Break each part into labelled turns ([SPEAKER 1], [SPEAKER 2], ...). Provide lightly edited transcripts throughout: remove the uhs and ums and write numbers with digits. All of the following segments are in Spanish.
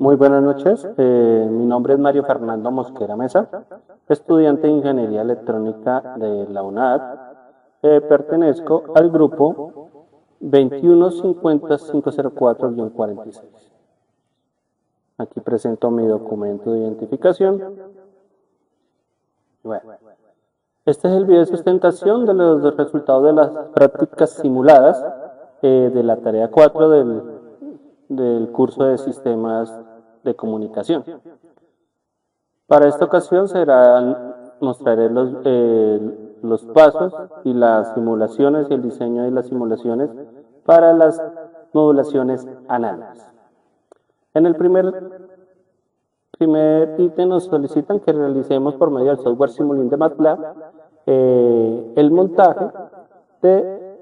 [SPEAKER 1] Muy buenas noches, mi nombre es Mario Fernando Mosquera Mesa, estudiante de Ingeniería Electrónica de la UNAD. Pertenezco al grupo 2150504-46. Aquí presento mi documento de identificación. Bueno, este es el video de sustentación de los resultados de las prácticas simuladas de la tarea 4 del curso de sistemas de comunicación. Para esta ocasión mostraré los pasos y las simulaciones y el diseño de las simulaciones para las modulaciones análogas. En el primer ítem nos solicitan que realicemos por medio del software Simulink de MATLAB el montaje de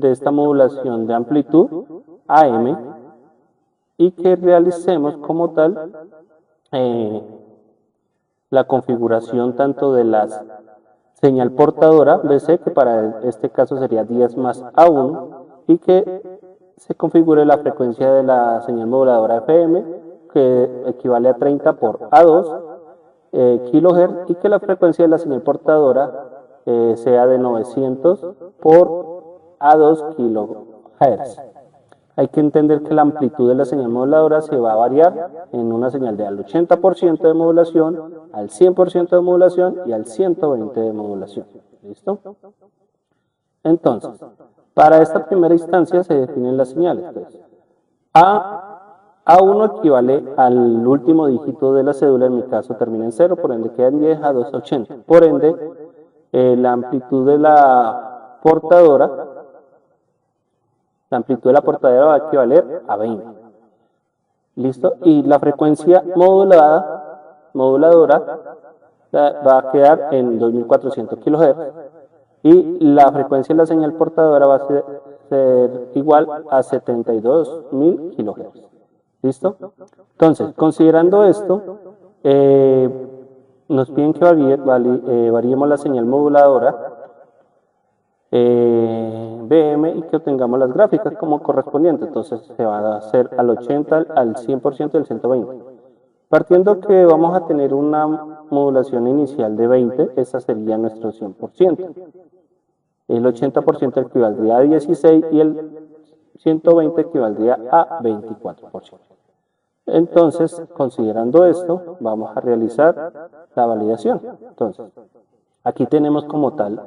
[SPEAKER 1] esta modulación de amplitud AM y que realicemos como tal la configuración tanto de la señal portadora BC, que para este caso sería 10 más A1, y que se configure la frecuencia de la señal moduladora FM, que equivale a 30 por A2 kHz, y que la frecuencia de la señal portadora sea de 900 por A2 kHz. Hay que entender que la amplitud de la señal moduladora se va a variar en una señal de al 80% de modulación, al 100% de modulación y al 120% de modulación. ¿Listo? Entonces, para esta primera instancia se definen las señales. Entonces, A1 equivale al último dígito de la cédula, en mi caso termina en 0, por ende queda en 10, A2 80. Por ende, la amplitud de la portadora va a equivaler a 20. ¿Listo? Y la frecuencia moduladora va a quedar en 2400 kHz. Y la frecuencia de la señal portadora va a ser igual a 72.000 kHz. ¿Listo? Entonces, considerando esto, nos piden que variemos la señal moduladora BM y que obtengamos las gráficas como correspondiente. Entonces se va a hacer al 80, al 100% y al 120. Partiendo que vamos a tener una modulación inicial de 20, esa sería nuestro 100%. El 80% equivaldría a 16 y el 120 equivaldría a 24%. Entonces, considerando esto, vamos a realizar la validación. Entonces, aquí tenemos como tal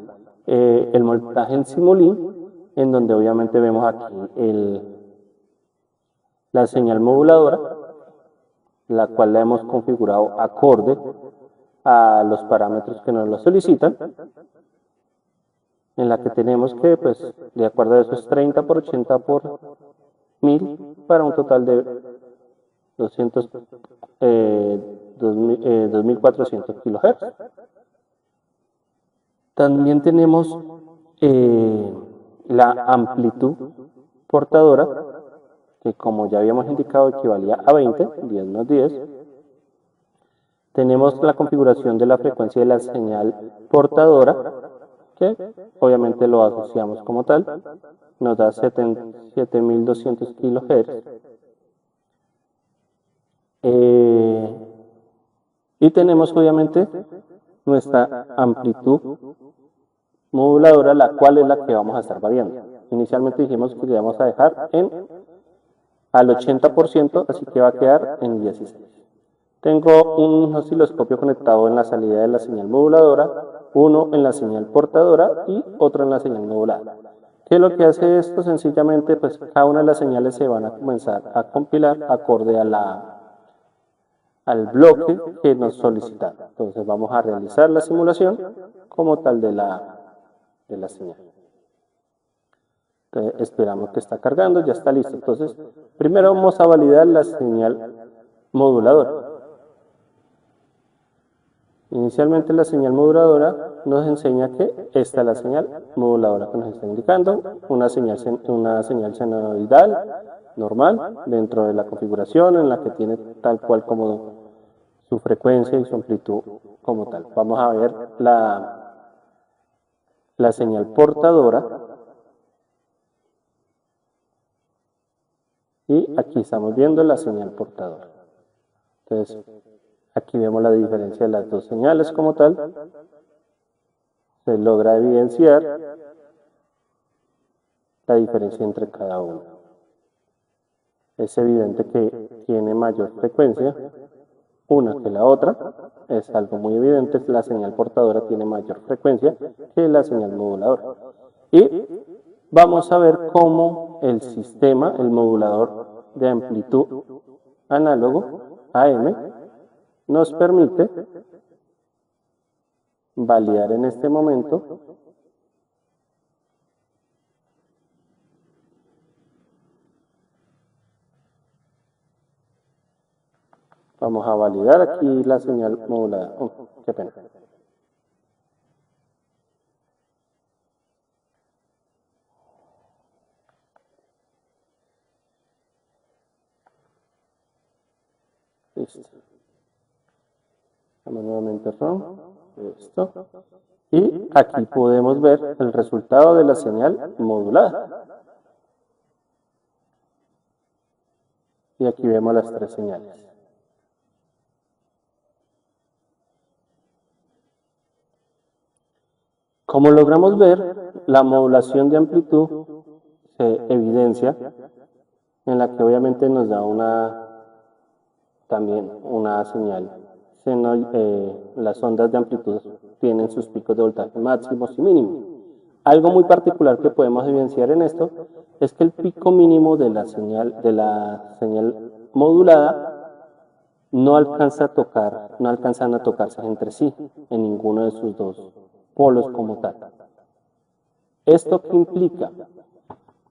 [SPEAKER 1] el montaje en Simulink, en donde obviamente vemos aquí la señal moduladora, la cual la hemos configurado acorde a los parámetros que nos lo solicitan, en la que tenemos que, pues, de acuerdo a eso es 30 por 80 por 1000 para un total de 2400 kHz. También tenemos la amplitud portadora, que como ya habíamos indicado equivalía a 20, 10 más 10. Tenemos la configuración de la frecuencia de la señal portadora, que obviamente lo asociamos como tal, nos da 7200 kHz. Y tenemos obviamente nuestra amplitud moduladora, la cual es la que vamos a estar variando. Inicialmente dijimos que le vamos a dejar al 80%, así que va a quedar en 16. Tengo un osciloscopio conectado en la salida de la señal moduladora, uno en la señal portadora y otro en la señal modulada. ¿Qué es lo que hace esto? Sencillamente, pues cada una de las señales se van a comenzar a compilar acorde al bloque que nos solicitan. Entonces vamos a realizar la simulación como tal de la señal. Entonces, esperamos que está cargando, ya está listo. Entonces, primero vamos a validar la señal moduladora. Inicialmente la señal moduladora nos enseña que esta es la señal moduladora que nos está indicando, una señal senoidal normal dentro de la configuración en la que tiene tal cual como su frecuencia y su amplitud como tal. Vamos a ver la señal portadora, Y aquí estamos viendo la señal portadora. Entonces, aquí vemos la diferencia de las dos señales como tal. Se logra evidenciar la diferencia entre cada una. Es evidente que tiene mayor frecuencia una que la otra, es algo muy evidente, la señal portadora tiene mayor frecuencia que la señal moduladora. Y vamos a ver cómo el sistema, el modulador de amplitud análogo, AM, nos permite validar en este momento vamos a validar aquí la señal modulada. Qué pena. Listo. Vamos nuevamente ROM. Listo. Y aquí podemos ver el resultado de la señal modulada. Y aquí vemos las tres señales. Como logramos ver, la modulación de amplitud se evidencia en la que obviamente nos da también una señal. Las ondas de amplitud tienen sus picos de voltaje máximos y mínimos. Algo muy particular que podemos evidenciar en esto es que el pico mínimo de la señal modulada no alcanzan a tocarse entre sí en ninguno de sus dos polos como tal. ¿Esto qué implica?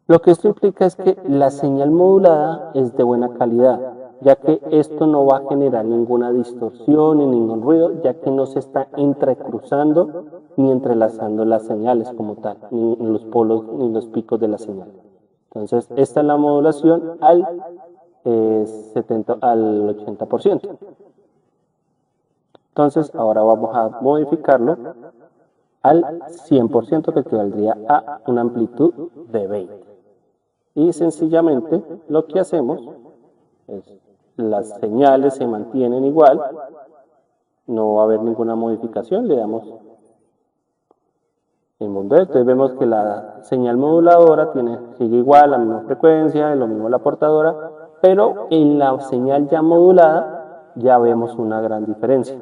[SPEAKER 1] Lo que esto implica es que la señal modulada es de buena calidad, ya que esto no va a generar ninguna distorsión ni ningún ruido, ya que no se está entrecruzando ni entrelazando las señales como tal, ni los polos ni los picos de la señal. Entonces, esta es la modulación al 80%. Entonces, ahora vamos a modificarlo al 100%, que equivaldría a una amplitud de 20. Y sencillamente lo que hacemos es, las señales se mantienen igual, no va a haber ninguna modificación, le damos en mundo. Entonces vemos que la señal moduladora sigue igual, la misma frecuencia, lo mismo la portadora, pero en la señal ya modulada ya vemos una gran diferencia.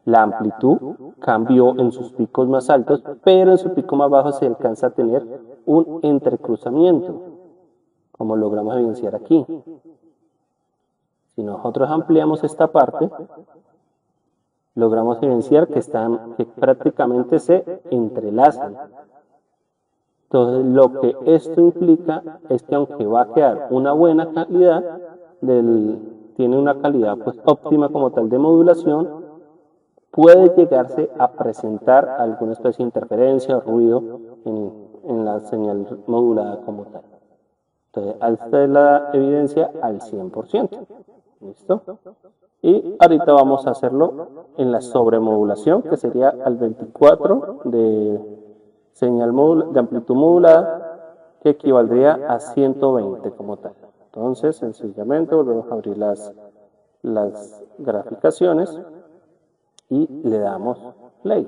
[SPEAKER 1] La amplitud cambió en sus picos más altos, pero en su pico más bajo se alcanza a tener un entrecruzamiento, como logramos evidenciar aquí. Si nosotros ampliamos esta parte, logramos evidenciar que prácticamente se entrelazan. Entonces, lo que esto implica es que aunque va a quedar una buena calidad, tiene una calidad pues óptima como tal de modulación, puede llegarse a presentar alguna especie de interferencia o ruido en la señal modulada como tal. Entonces, esta es la evidencia al 100%. ¿Listo? Y ahorita vamos a hacerlo en la sobremodulación, que sería al 24 de señal de amplitud modulada, que equivaldría a 120 como tal. Entonces, sencillamente volvemos a abrir las graficaciones y le damos play.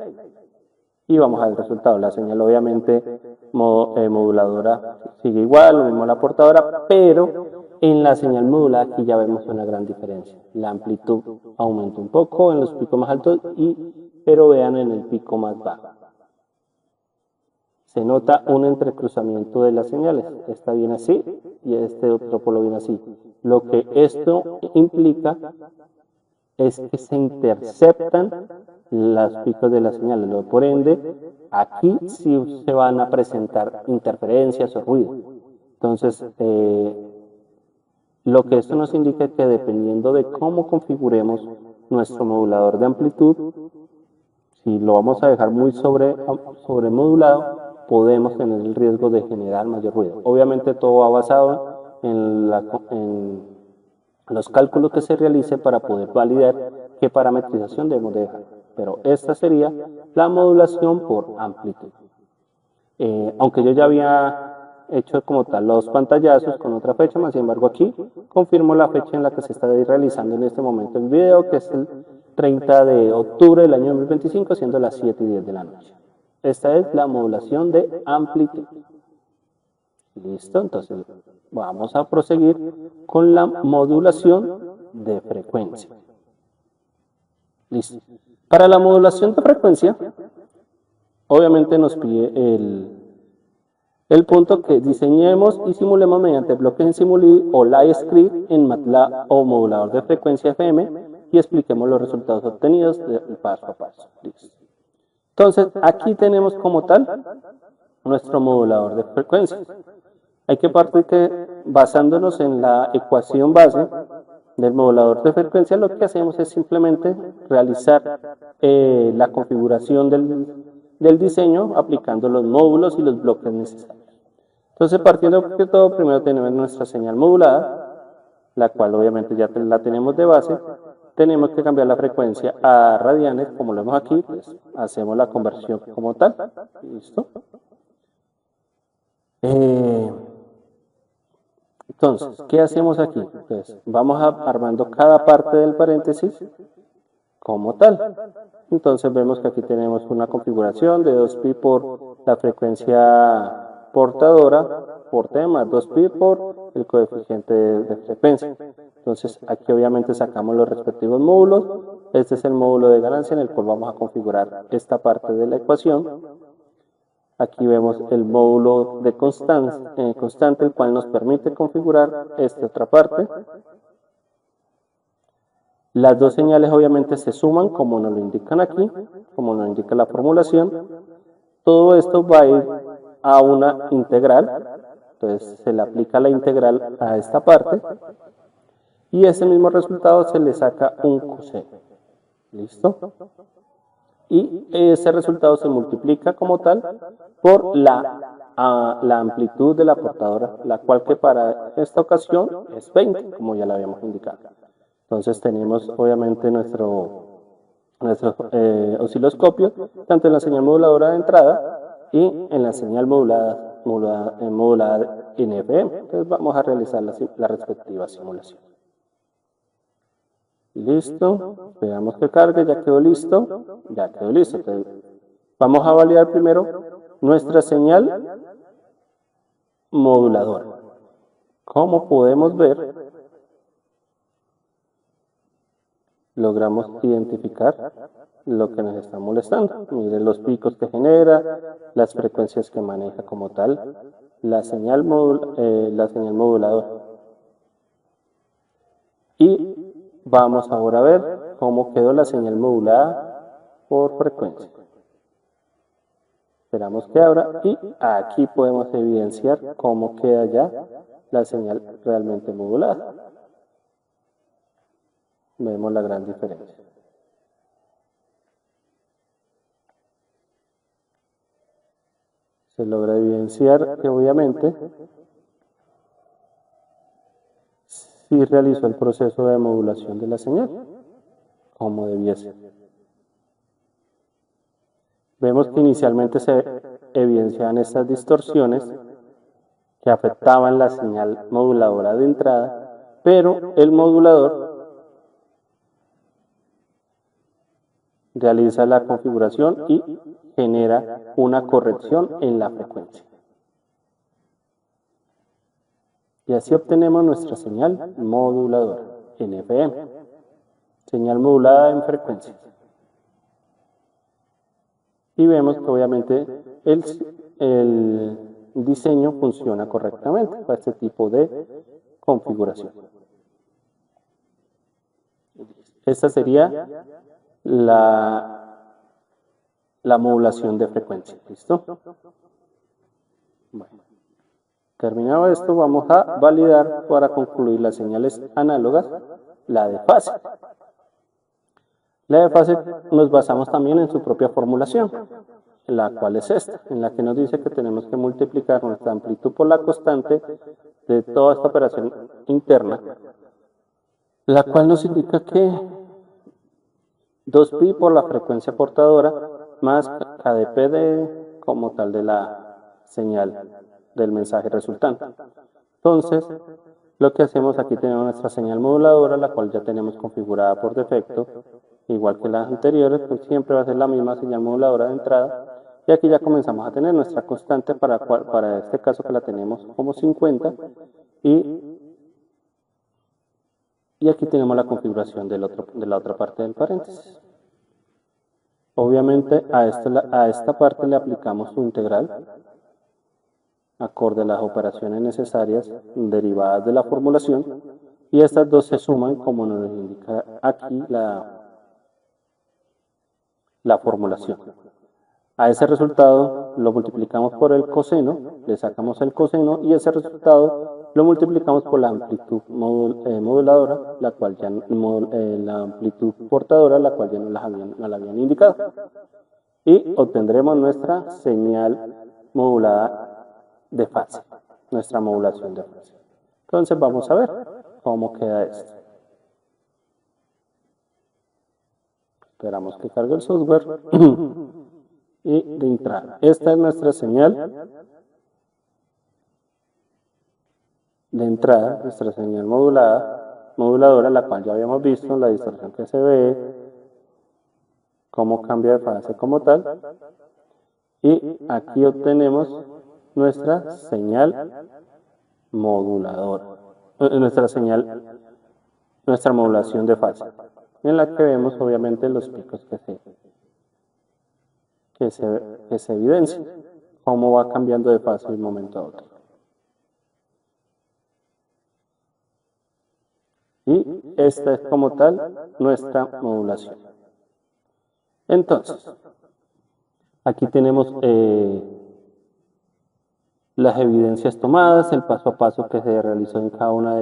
[SPEAKER 1] Y vamos al resultado. La señal obviamente moduladora sigue igual, lo mismo la portadora, pero en la señal modulada aquí ya vemos una gran diferencia. La amplitud aumenta un poco en los picos más altos, pero vean en el pico más bajo. Se nota un entrecruzamiento de las señales. Esta viene así y este otro polo viene así. Lo que esto implica es que se interceptan los picos de las señales. Por ende, aquí sí se van a presentar interferencias o ruido. Entonces, lo que esto nos indica es que dependiendo de cómo configuremos nuestro modulador de amplitud, si lo vamos a dejar muy sobremodulado, podemos tener el riesgo de generar mayor ruido. Obviamente todo va basado en los cálculos que se realicen para poder validar qué parametrización debemos dejar. Pero esta sería la modulación por amplitud. Aunque yo ya había hecho como tal los pantallazos con otra fecha, más sin embargo aquí confirmo la fecha en la que se está realizando en este momento el video, que es el 30 de octubre del año 2025, siendo las 7:10 de la noche. Esta es la modulación de amplitud. Listo, entonces vamos a proseguir con la modulación de frecuencia. Listo. Para la modulación de frecuencia, obviamente nos pide el punto que diseñemos y simulemos mediante bloques en Simulink o LiveScript en MATLAB o modulador de frecuencia FM y expliquemos los resultados obtenidos paso a paso. Listo. Entonces, aquí tenemos como tal nuestro modulador de frecuencia. Hay que partir que, basándonos en la ecuación base del modulador de frecuencia, lo que hacemos es simplemente realizar la configuración del diseño aplicando los módulos y los bloques necesarios. Entonces, partiendo de todo, primero tenemos nuestra señal modulada, la cual obviamente ya la tenemos de base. Tenemos que cambiar la frecuencia a radianes, como lo vemos aquí, pues hacemos la conversión como tal. ¿Listo? Entonces, ¿qué hacemos aquí? Entonces, vamos armando cada parte del paréntesis como tal. Entonces vemos que aquí tenemos una configuración de 2pi por la frecuencia portadora por T más 2pi por el coeficiente de frecuencia. Entonces aquí obviamente sacamos los respectivos módulos. Este es el módulo de ganancia en el cual vamos a configurar esta parte de la ecuación. Aquí vemos el módulo de constante, el cual nos permite configurar esta otra parte. Las dos señales obviamente se suman, como nos lo indican aquí, como nos indica la formulación. Todo esto va a ir a una integral, entonces se le aplica la integral a esta parte, y ese mismo resultado se le saca un coseno. ¿Listo? Y ese resultado se multiplica como tal por la amplitud de la portadora, la cual que para esta ocasión es 20, como ya lo habíamos indicado. Entonces tenemos obviamente nuestro osciloscopio, tanto en la señal moduladora de entrada y en la señal modulada en FM. Entonces vamos a realizar la respectiva simulación. Listo, esperamos que cargue, ya quedó listo, ya quedó listo. Entonces, vamos a validar primero nuestra señal moduladora. Como podemos ver, logramos identificar lo que nos está molestando. Miren los picos que genera, las frecuencias que maneja como tal, la señal moduladora. Y vamos ahora a ver cómo quedó la señal modulada por frecuencia. Esperamos que abra y aquí podemos evidenciar cómo queda ya la señal realmente modulada. Vemos la gran diferencia. Se logra evidenciar que obviamente sí realizó el proceso de modulación de la señal, como debía ser. Vemos que inicialmente se evidenciaban estas distorsiones que afectaban la señal moduladora de entrada, pero el modulador realiza la configuración y genera una corrección en la frecuencia. Y así obtenemos nuestra señal moduladora en FM, señal modulada en frecuencia. Y vemos que obviamente el diseño funciona correctamente para este tipo de configuración. Esta sería la modulación de frecuencia. ¿Listo? Bueno, terminado esto, vamos a validar para concluir las señales análogas, la de fase. La de fase nos basamos también en su propia formulación, la cual es esta, en la que nos dice que tenemos que multiplicar nuestra amplitud por la constante de toda esta operación interna, la cual nos indica que 2pi por la frecuencia portadora más KdP como tal de la señal del mensaje resultante. Entonces, lo que hacemos aquí tenemos nuestra señal moduladora, la cual ya tenemos configurada por defecto, igual que las anteriores, pues siempre va a ser la misma señal moduladora de entrada. Y aquí ya comenzamos a tener nuestra constante para este caso que la tenemos como 50 y aquí tenemos la configuración de la otra parte del paréntesis. Obviamente a esta parte le aplicamos su integral acorde a las operaciones necesarias derivadas de la formulación y estas dos se suman como nos indica aquí la formulación. A ese resultado lo multiplicamos por el coseno, le sacamos el coseno y ese resultado lo multiplicamos por la amplitud moduladora, la cual ya la amplitud portadora, la cual ya nos la habían indicado. Y obtendremos nuestra señal modulada de fase, nuestra modulación de fase. Entonces vamos a ver cómo queda esto. Esperamos que cargue el software. Y de entrada, esta es nuestra señal de entrada, nuestra señal moduladora, la cual ya habíamos visto, la distorsión que se ve, cómo cambia de fase como tal, y aquí obtenemos nuestra señal moduladora, nuestra modulación de fase, en la que vemos obviamente los picos que se evidencian, cómo va cambiando de fase de un momento a otro. Y esta es como tal nuestra modulación. Entonces, aquí tenemos las evidencias tomadas, el paso a paso que se realizó en cada una de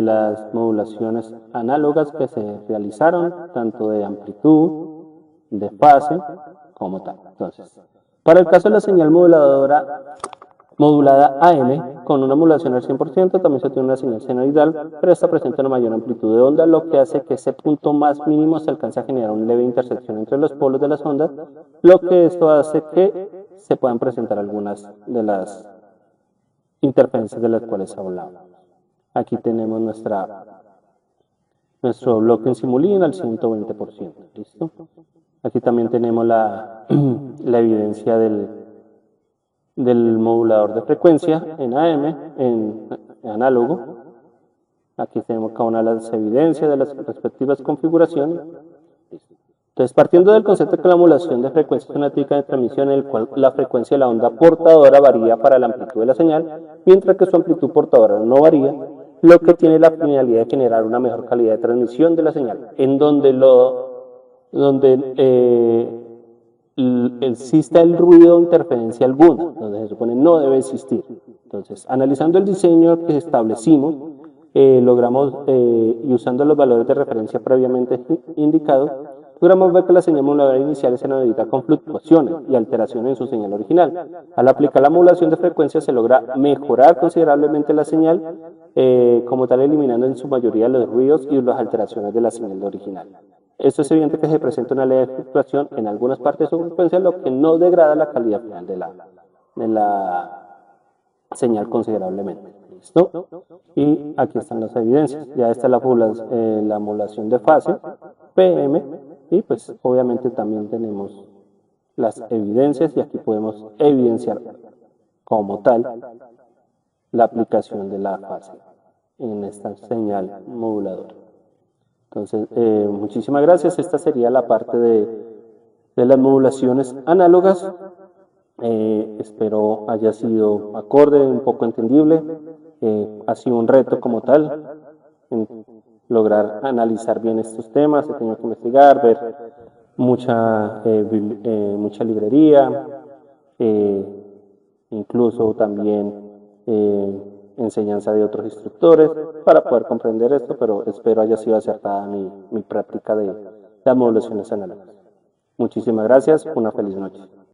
[SPEAKER 1] las modulaciones análogas que se realizaron, tanto de amplitud, de fase, como tal. Entonces, para el caso de la señal modulada AM, con una modulación al 100%, también se tiene una señal senoidal, pero esta presenta una mayor amplitud de onda, lo que hace que ese punto más mínimo se alcance a generar una leve intersección entre los polos de las ondas, lo que esto hace que se puedan presentar algunas de las interferencias de las cuales hablamos. Aquí tenemos nuestro bloque en simulín al 120%. ¿Listo? Aquí también tenemos la evidencia del modulador de frecuencia en AM, en análogo. Aquí tenemos cada una de las evidencias de las respectivas configuraciones. Entonces, partiendo del concepto de que la modulación de frecuencia es una técnica de transmisión en el cual la frecuencia de la onda portadora varía para la amplitud de la señal, mientras que su amplitud portadora no varía, lo que tiene la finalidad de generar una mejor calidad de transmisión de la señal, en donde exista el ruido o interferencia alguna, donde se supone no debe existir. Entonces, analizando el diseño que establecimos, logramos, y usando los valores de referencia previamente indicados, logramos ver que la señal moduladora inicial se analiza con fluctuaciones y alteraciones en su señal original. Al aplicar la modulación de frecuencia se logra mejorar considerablemente la señal, como tal eliminando en su mayoría los ruidos y las alteraciones de la señal original. Esto es evidente que se presenta una leve fluctuación en algunas partes de su frecuencia, lo que no degrada la calidad final de la señal considerablemente. ¿Listo? Y aquí están las evidencias. Ya está la modulación de fase, PM, y pues obviamente también tenemos las evidencias y aquí podemos evidenciar como tal la aplicación de la fase en esta señal moduladora. Entonces, muchísimas gracias. Esta sería la parte de las modulaciones análogas. Espero haya sido acorde, un poco entendible. Ha sido un reto como tal, lograr analizar bien estos temas. He tenido que investigar, ver mucha librería, incluso también enseñanza de otros instructores para poder comprender esto, pero espero haya sido acertada mi práctica de las modulaciones análogas. Muchísimas gracias, una feliz noche.